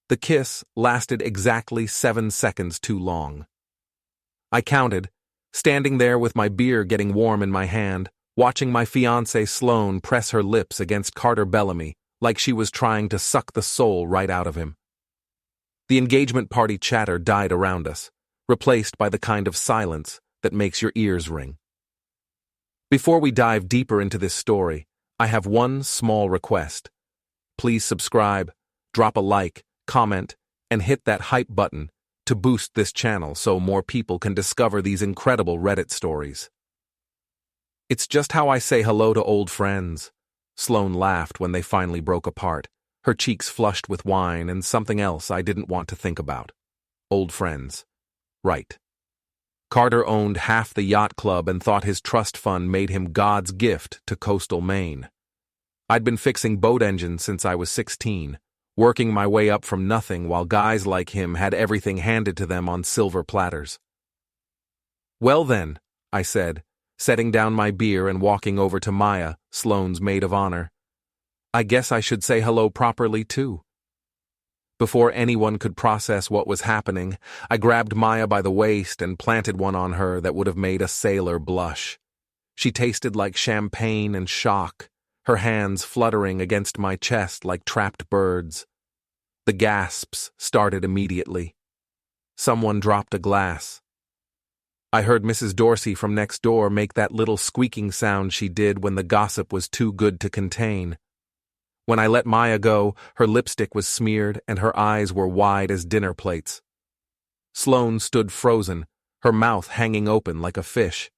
The kiss lasted exactly 7 seconds too long. I counted, standing there with my beer getting warm in my hand, watching my fiancée Sloane press her lips against Carter Bellamy like she was trying to suck the soul right out of him. The engagement party chatter died around us, replaced by the kind of silence that makes your ears ring. Before we dive deeper into this story, I have one small request. Please subscribe, drop a like, comment, and hit that hype button to boost this channel so more people can discover these incredible Reddit stories. It's just how I say hello to old friends. Sloane laughed when they finally broke apart, her cheeks flushed with wine and something else I didn't want to think about. Old friends. Right. Carter owned half the yacht club and thought his trust fund made him God's gift to coastal Maine. I'd been fixing boat engines since I was 16, working my way up from nothing while guys like him had everything handed to them on silver platters. Well then, I said, setting down my beer and walking over to Maya, Sloane's maid of honor. I guess I should say hello properly too. Before anyone could process what was happening, I grabbed Maya by the waist and planted one on her that would have made a sailor blush. She tasted like champagne and shock, her hands fluttering against my chest like trapped birds. The gasps started immediately. Someone dropped a glass. I heard Mrs. Dorsey from next door make that little squeaking sound she did when the gossip was too good to contain. When I let Maya go, her lipstick was smeared and her eyes were wide as dinner plates. Sloane stood frozen, her mouth hanging open like a fish.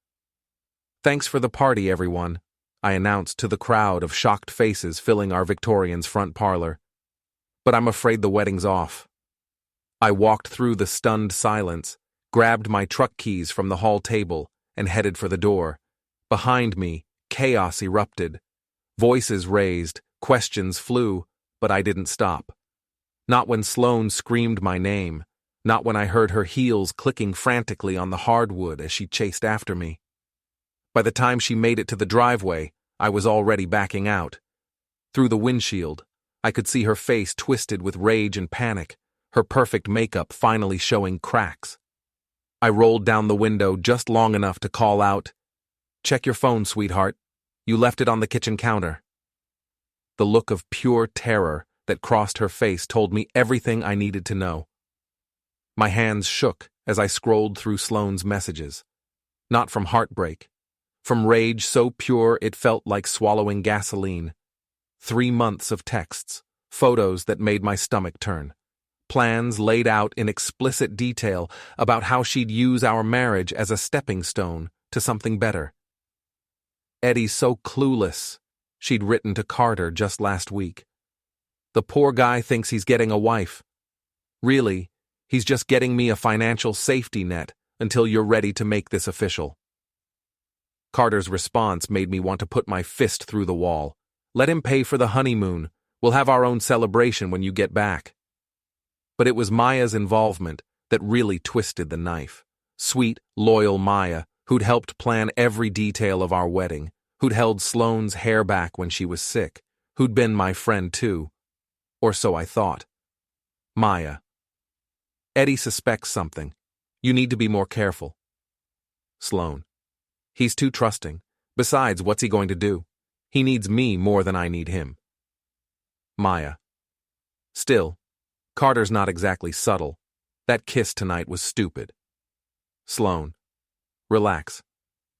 Thanks for the party, everyone, I announced to the crowd of shocked faces filling our Victorian's front parlor. But I'm afraid the wedding's off. I walked through the stunned silence, grabbed my truck keys from the hall table, and headed for the door. Behind me, chaos erupted. Voices raised, questions flew, but I didn't stop. Not when Sloane screamed my name, not when I heard her heels clicking frantically on the hardwood as she chased after me. By the time she made it to the driveway, I was already backing out. Through the windshield, I could see her face twisted with rage and panic, her perfect makeup finally showing cracks. I rolled down the window just long enough to call out, "Check your phone, sweetheart. You left it on the kitchen counter." The look of pure terror that crossed her face told me everything I needed to know. My hands shook as I scrolled through Sloane's messages. Not from heartbreak. From rage so pure it felt like swallowing gasoline. 3 months of texts, photos that made my stomach turn. Plans laid out in explicit detail about how she'd use our marriage as a stepping stone to something better. "Eddie's so clueless," she'd written to Carter just last week. "The poor guy thinks he's getting a wife. Really, he's just getting me a financial safety net until you're ready to make this official." Carter's response made me want to put my fist through the wall. "Let him pay for the honeymoon. We'll have our own celebration when you get back." But it was Maya's involvement that really twisted the knife. Sweet, loyal Maya, who'd helped plan every detail of our wedding, who'd held Sloane's hair back when she was sick, who'd been my friend too. Or so I thought. Maya. "Eddie suspects something. You need to be more careful." Sloane. "He's too trusting. Besides, what's he going to do? He needs me more than I need him." Maya. "Still, Carter's not exactly subtle. That kiss tonight was stupid." Sloane. "Relax.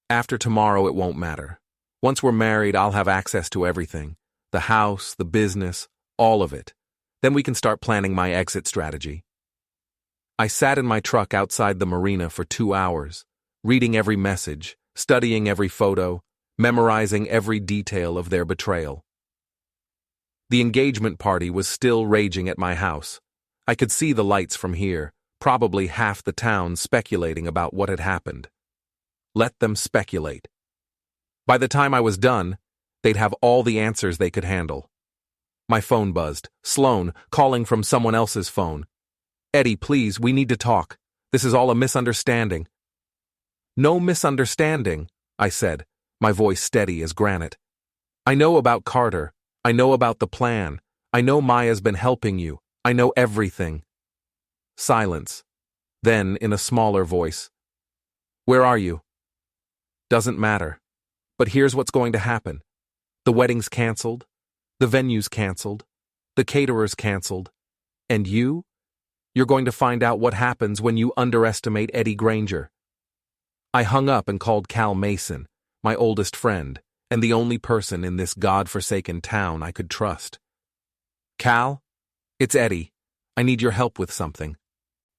After tomorrow it won't matter. Once we're married, I'll have access to everything. The house, the business, all of it. Then we can start planning my exit strategy." I sat in my truck outside the marina for 2 hours, reading every message, studying every photo, memorizing every detail of their betrayal. The engagement party was still raging at my house. I could see the lights from here, probably half the town speculating about what had happened. Let them speculate. By the time I was done, they'd have all the answers they could handle. My phone buzzed. Sloane, calling from someone else's phone. "Eddie, please, we need to talk. This is all a misunderstanding." "No misunderstanding," I said, my voice steady as granite. "I know about Carter. I know about the plan. I know Maya's been helping you. I know everything. Silence. Then, in a smaller voice, "Where are you?" "Doesn't matter. But here's what's going to happen. The wedding's canceled. The venue's canceled. The caterer's canceled. And you're going to find out what happens when you underestimate Eddie Granger." I hung up and called Cal Mason, my oldest friend, and the only person in this God-forsaken town I could trust. "Cal, it's Eddie. I need your help with something.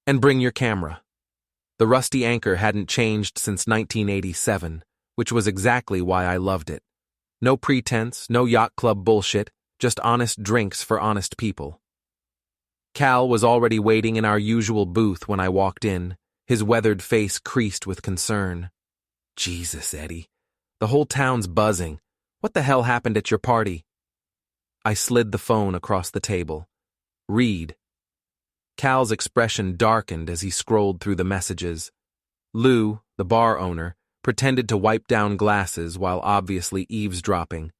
And bring your camera." The rusty anchor hadn't changed since 1987, which was exactly why I loved it. No pretense, no yacht club bullshit, just honest drinks for honest people. Cal was already waiting in our usual booth when I walked in, his weathered face creased with concern. "Jesus, Eddie. The whole town's buzzing. What the hell happened at your party?" I slid the phone across the table. "Read." Cal's expression darkened as he scrolled through the messages. Lou, the bar owner, pretended to wipe down glasses while obviously eavesdropping.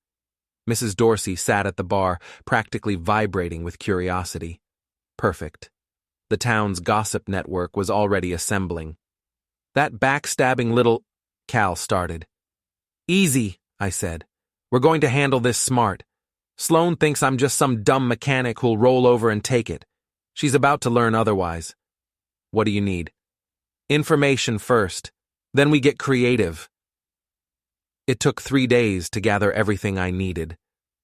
Mrs. Dorsey sat at the bar, practically vibrating with curiosity. Perfect. The town's gossip network was already assembling. "That backstabbing little—" Cal started. "Easy," I said. "We're going to handle this smart. Sloane thinks I'm just some dumb mechanic who'll roll over and take it. She's about to learn otherwise." "What do you need?" "Information first. Then we get creative." It took 3 days to gather everything I needed.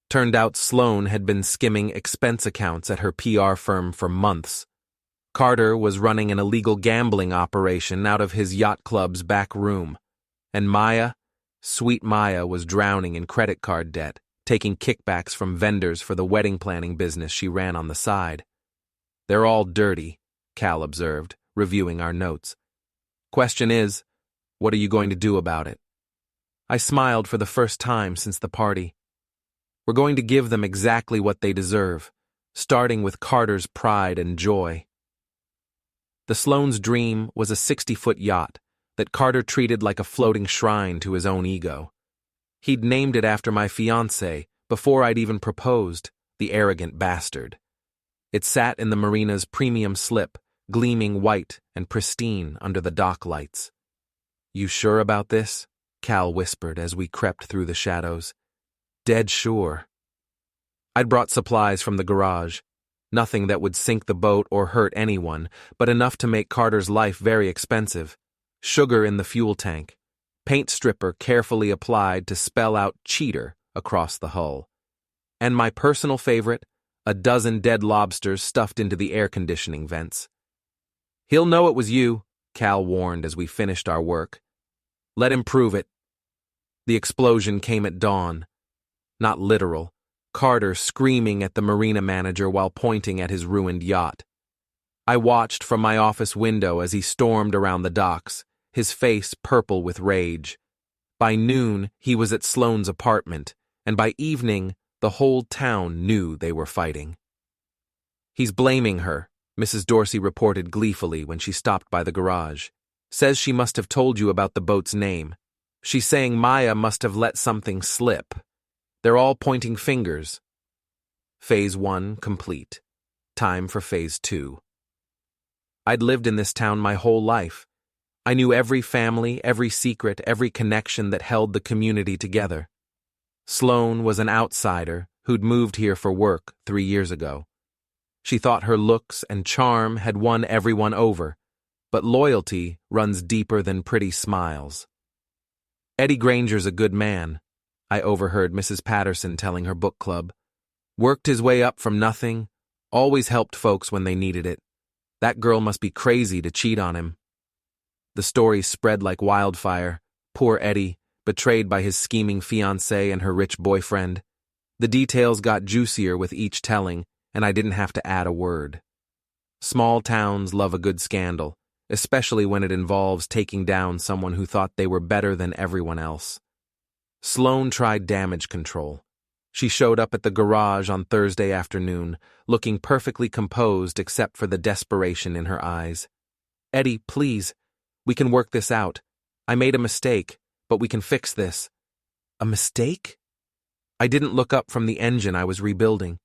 Turned out Sloane had been skimming expense accounts at her PR firm for months. Carter was running an illegal gambling operation out of his yacht club's back room. And Maya, sweet Maya, was drowning in credit card debt, taking kickbacks from vendors for the wedding planning business she ran on the side. "They're all dirty," Cal observed, reviewing our notes. "Question is, what are you going to do about it?" I smiled for the first time since the party. "We're going to give them exactly what they deserve, starting with Carter's pride and joy." The Sloane's dream was a 60-foot yacht that Carter treated like a floating shrine to his own ego. He'd named it after my fiancée before I'd even proposed, the arrogant bastard. It sat in the marina's premium slip, gleaming white and pristine under the dock lights. "You sure about this?" Cal whispered as we crept through the shadows. "Dead sure." I'd brought supplies from the garage. Nothing that would sink the boat or hurt anyone, but enough to make Carter's life very expensive. Sugar in the fuel tank. Paint stripper carefully applied to spell out cheater across the hull. And my personal favorite, a dozen dead lobsters stuffed into the air conditioning vents. "He'll know it was you," Cal warned as we finished our work. "Let him prove it." The explosion came at dawn. Not literal. Carter screaming at the marina manager while pointing at his ruined yacht. I watched from my office window as he stormed around the docks, his face purple with rage. By noon, he was at Sloane's apartment, and by evening, the whole town knew they were fighting. "He's blaming her," Mrs. Dorsey reported gleefully when she stopped by the garage. "Says she must have told you about the boat's name. She's saying Maya must have let something slip. They're all pointing fingers." Phase 1 complete. Time for Phase 2. I'd lived in this town my whole life. I knew every family, every secret, every connection that held the community together. Sloane was an outsider who'd moved here for work 3 years ago. She thought her looks and charm had won everyone over, but loyalty runs deeper than pretty smiles. "Eddie Granger's a good man," I overheard Mrs. Patterson telling her book club. "Worked his way up from nothing, always helped folks when they needed it. That girl must be crazy to cheat on him." The story spread like wildfire. Poor Eddie, betrayed by his scheming fiancée and her rich boyfriend. The details got juicier with each telling, and I didn't have to add a word. Small towns love a good scandal, especially when it involves taking down someone who thought they were better than everyone else. Sloane tried damage control. She showed up at the garage on Thursday afternoon, looking perfectly composed except for the desperation in her eyes. "Eddie, please. We can work this out. I made a mistake, but we can fix this." "A mistake?" "I didn't look up from the engine I was rebuilding."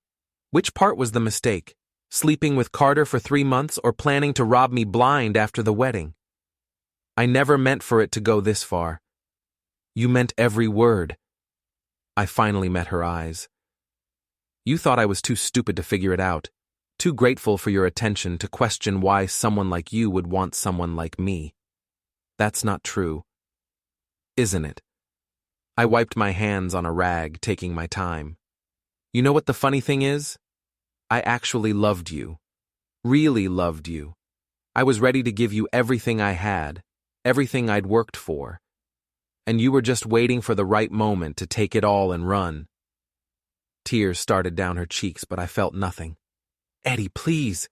"Which part was the mistake?" Sleeping with Carter for 3 months or planning to rob me blind after the wedding? I never meant for it to go this far. You meant every word. I finally met her eyes. You thought I was too stupid to figure it out, too grateful for your attention to question why someone like you would want someone like me. That's not true, isn't it? I wiped my hands on a rag, taking my time. You know what the funny thing is? I actually loved you. Really loved you. I was ready to give you everything I had, everything I'd worked for. And you were just waiting for the right moment to take it all and run. Tears started down her cheeks, but I felt nothing. Eddie, please.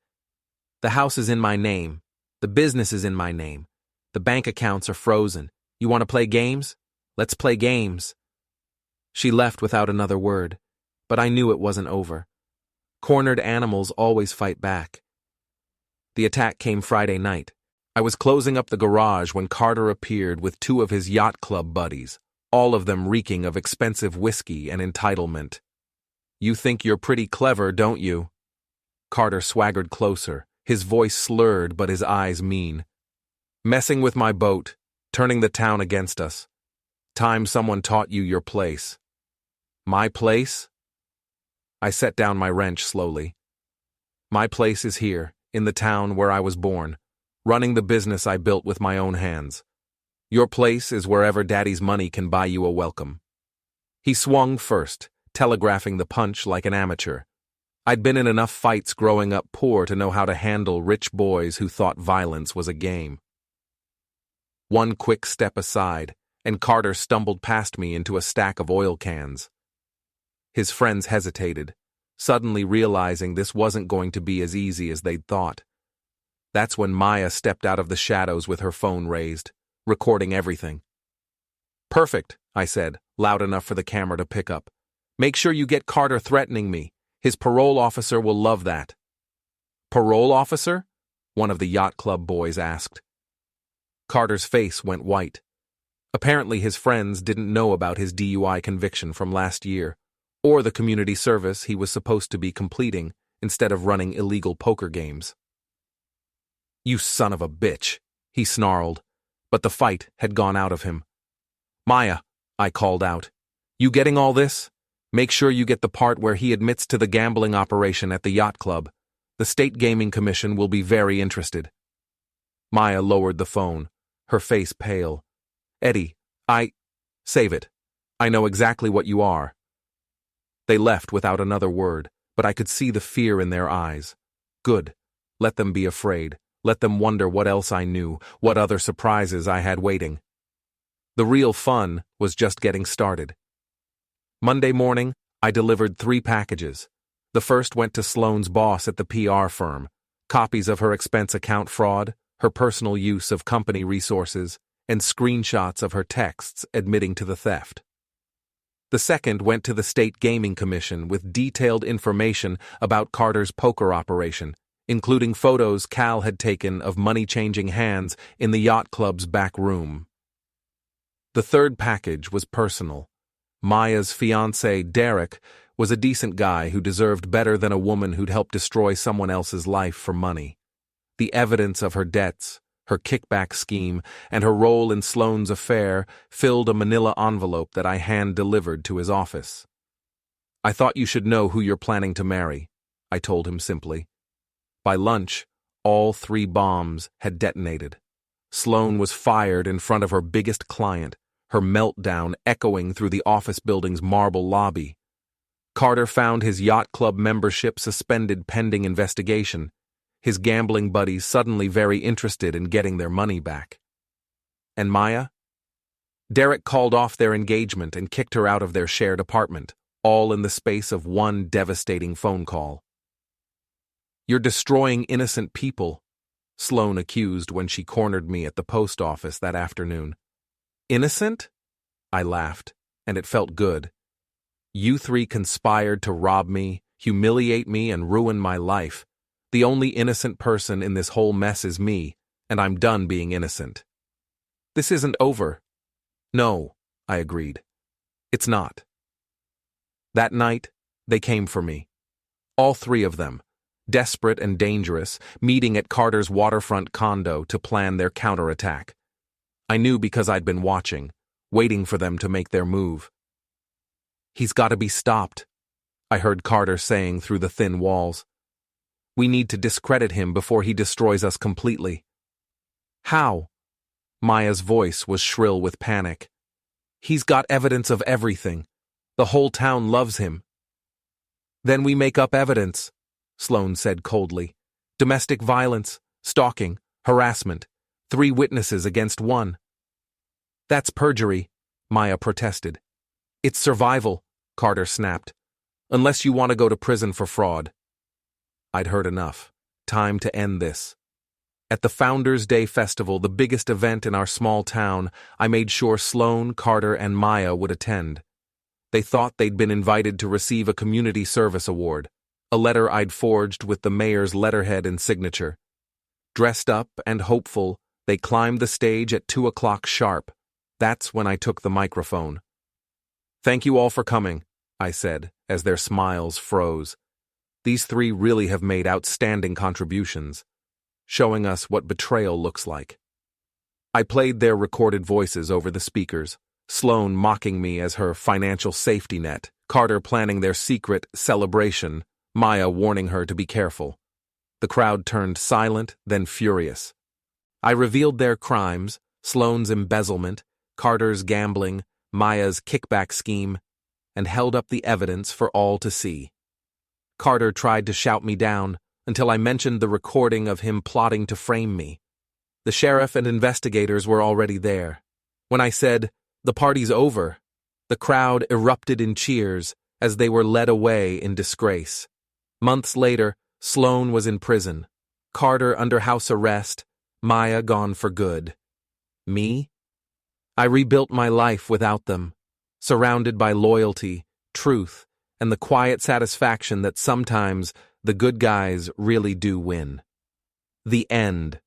The house is in my name. The business is in my name. The bank accounts are frozen. You want to play games? Let's play games. She left without another word, but I knew it wasn't over. Cornered animals always fight back. The attack came Friday night. I was closing up the garage when Carter appeared with 2 of his yacht club buddies, all of them reeking of expensive whiskey and entitlement. You think you're pretty clever, don't you? Carter swaggered closer, his voice slurred but his eyes mean. Messing with my boat, turning the town against us. Time someone taught you your place. My place? I set down my wrench slowly. My place is here, in the town where I was born, running the business I built with my own hands. Your place is wherever Daddy's money can buy you a welcome. He swung first, telegraphing the punch like an amateur. I'd been in enough fights growing up poor to know how to handle rich boys who thought violence was a game. One quick step aside, and Carter stumbled past me into a stack of oil cans. His friends hesitated, suddenly realizing this wasn't going to be as easy as they'd thought. That's when Maya stepped out of the shadows with her phone raised, recording everything. Perfect, I said, loud enough for the camera to pick up. Make sure you get Carter threatening me. His parole officer will love that. Parole officer? One of the yacht club boys asked. Carter's face went white. Apparently his friends didn't know about his DUI conviction from last year, or the community service he was supposed to be completing instead of running illegal poker games. You son of a bitch, he snarled, but the fight had gone out of him. Maya, I called out, you getting all this? Make sure you get the part where he admits to the gambling operation at the yacht club. The State Gaming Commission will be very interested. Maya lowered the phone, her face pale. Eddie, Save it. I know exactly what you are. They left without another word, but I could see the fear in their eyes. Good. Let them be afraid. Let them wonder what else I knew, what other surprises I had waiting. The real fun was just getting started. Monday morning, I delivered 3 packages. The first went to Sloane's boss at the PR firm, copies of her expense account fraud, her personal use of company resources, and screenshots of her texts admitting to the theft. The second went to the State Gaming Commission with detailed information about Carter's poker operation, including photos Cal had taken of money-changing hands in the yacht club's back room. The third package was personal. Maya's fiancé, Derek, was a decent guy who deserved better than a woman who'd helped destroy someone else's life for money. The evidence of her debts, her kickback scheme, and her role in Sloane's affair filled a manila envelope that I hand-delivered to his office. I thought you should know who you're planning to marry, I told him simply. By lunch, all 3 bombs had detonated. Sloane was fired in front of her biggest client, her meltdown echoing through the office building's marble lobby. Carter found his yacht club membership suspended pending investigation, his gambling buddies suddenly very interested in getting their money back. And Maya? Derek called off their engagement and kicked her out of their shared apartment, all in the space of one devastating phone call. You're destroying innocent people, Sloane accused when she cornered me at the post office that afternoon. Innocent? I laughed, and it felt good. You 3 conspired to rob me, humiliate me, and ruin my life. The only innocent person in this whole mess is me, and I'm done being innocent. This isn't over. No, I agreed. It's not. That night, they came for me. All 3 of them. desperate and dangerous, meeting at Carter's waterfront condo to plan their counterattack. I knew because I'd been watching, waiting for them to make their move. "He's got to be stopped," I heard Carter saying through the thin walls. "We need to discredit him before he destroys us completely." "How?" Maya's voice was shrill with panic. "He's got evidence of everything. The whole town loves him." "Then we make up evidence," Sloane said coldly. "Domestic violence, stalking, harassment, 3 witnesses against 1. "That's perjury," Maya protested. "It's survival," Carter snapped. "Unless you want to go to prison for fraud." I'd heard enough. Time to end this. At the Founders' Day Festival, the biggest event in our small town, I made sure Sloane, Carter, and Maya would attend. They thought they'd been invited to receive a community service award, a letter I'd forged with the mayor's letterhead and signature. Dressed up and hopeful, they climbed the stage at 2 o'clock sharp. That's when I took the microphone. "Thank you all for coming," I said, as their smiles froze. "These 3 really have made outstanding contributions, showing us what betrayal looks like." I played their recorded voices over the speakers, Sloane mocking me as her financial safety net, Carter planning their secret celebration, Maya warning her to be careful. The crowd turned silent, then furious. I revealed their crimes, Sloane's embezzlement, Carter's gambling, Maya's kickback scheme, and held up the evidence for all to see. Carter tried to shout me down until I mentioned the recording of him plotting to frame me. The sheriff and investigators were already there. When I said, "The party's over," the crowd erupted in cheers as they were led away in disgrace. Months later, Sloane was in prison, Carter under house arrest, Maya gone for good. Me? I rebuilt my life without them, surrounded by loyalty, truth, and the quiet satisfaction that sometimes the good guys really do win. The end.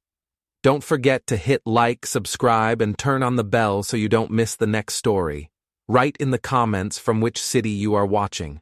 Don't forget to hit like, subscribe, and turn on the bell so you don't miss the next story. Write in the comments from which city you are watching.